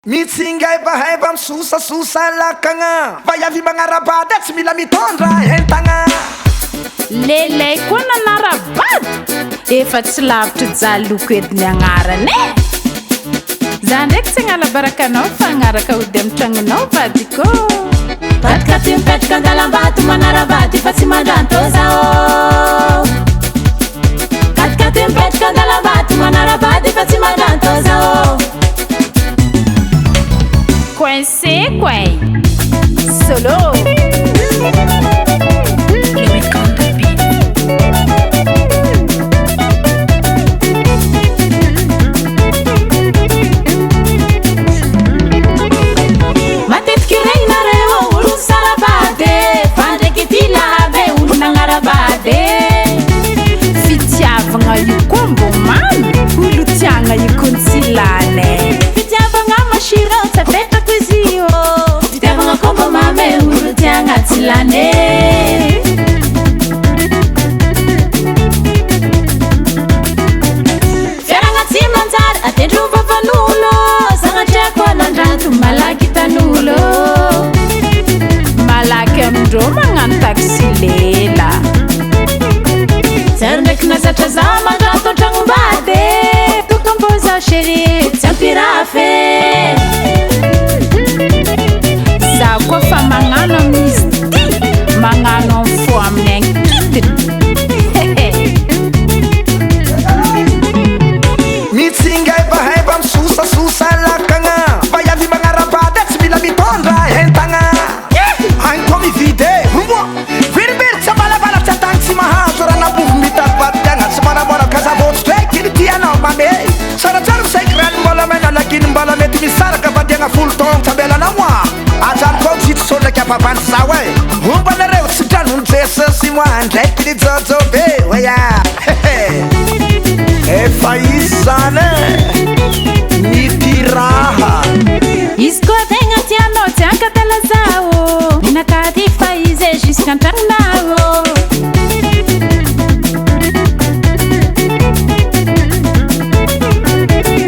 Mitsingay bahaiba misosasosa lakagna mba iavy magnara-bady tsy mila mitondra entagna. Lelay koa nanara-bady efa tsy lavitra jaloko ediny agnarany e. Za ndraiky tsy agnalabaraka anao fa agnaraka hody amin'ny tragnonao vadiko. Vatika ty mipetraka andalam-bato manara-bady fa tsy mandranto zao. Katika ty mipetraka andalam-bato manara-bady fa tsy mandranto zao. Coincé, quay solo. Matetiky regnareo olo sarabade fandraiky ty labe olo nagnarabade. Fitiavagna io koa mbô mamy olo tiagna io koa tsy ilany. Fitiavagna masiro tsapetrako izy io. Fitiavagna koa mbô mamy olo tiagna tsy ilany. Fiaragna tsy manjary atendro vavan'olo sagnatria koa nandrato malaky tan'olo. Malaky amindrô magnano taxi lela. Zary ndraiky nasatra za mandranto an-tragnombady. Toka mbô za chéri tsy ampirafy. Za koa fa magnano amin'izy ty magnano am'fo amin'ny ankitiny. Mitsingay bahaiba misosasosa lakagna mba iavy magnara-bady tsy mila mitondra entagna. Agny koa mividy veribery tsy abalabala tsy atagny tsy mahazo raha nabovo mitary-bady tiagna tsy manamora kazavotsy ndraiky iny tianao mame. Tsaratsara misaiky rano mbola maina lakiny mbola mety misaraka vadiagna folo taogno tsambelana moa. Ajary koa zito solaky afavanty zao e. Ombanareo tsy tranony jesosy moa ndraiky ny jojo be oya. Efa izy zany mipiraha. Izy koa tegna tianao tsy ankatala zao. Ninakady fa izy e jusqu'à an-tragnonao.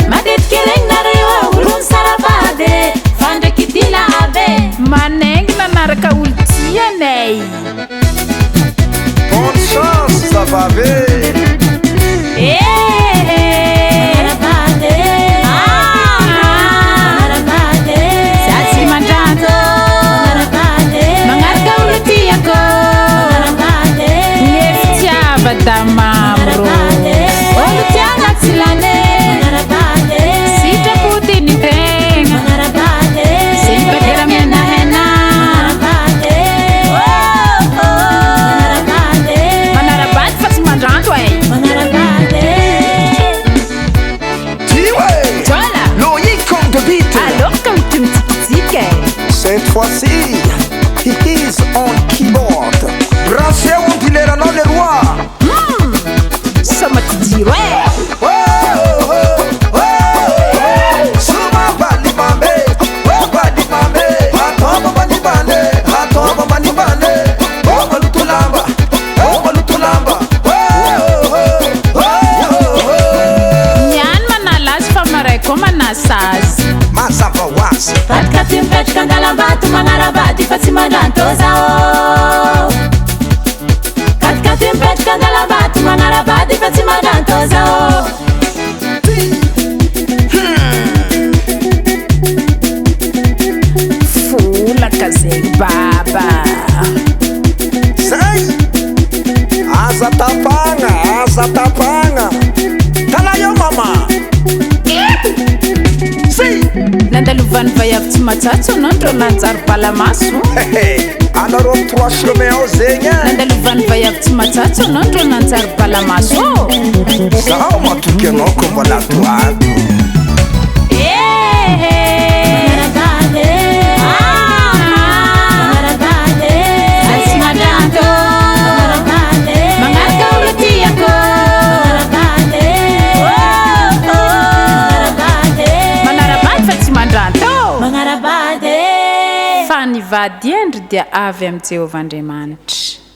Matetiky regnareo olo sarabady fandraiky ty labe. Manaingy nanaraka olo tianay. Bonne chance zavabe. Damamro olo tiagna tsy ilany. sitrapotiny tegna Sy mipakera mihenahena. manara-bady fa tsy mandranto e. Dis-ouais, Voilà. Loïc comme de beat. Alors comme tu me dis Cette fois-ci, he is on keyboard. Brancé on dit les rangs les rois. sama ti dire nyan manalasy fa maray koa manasaz Mazavawas. Vatika ty mipetraka andalam-bato manara-bady fa tsy mandranto zao. Katika ty mipetraka andalam-bato manara-bady fa tsy mandranto zao. folaka zegny baba. Zay aza tapagna tana io mama. Si nandalovany vaiavy tsy matsatso anao ndro nanjary balamaso. anareo amy 3 chemin ao zegny nandalovany vaiavy tsy matsatso anao ndro nanjary balamaso. zaho matoky anao ko mbola toato. Fa ny vady endry dia avy amin'ny Jehovah Andriamanitra.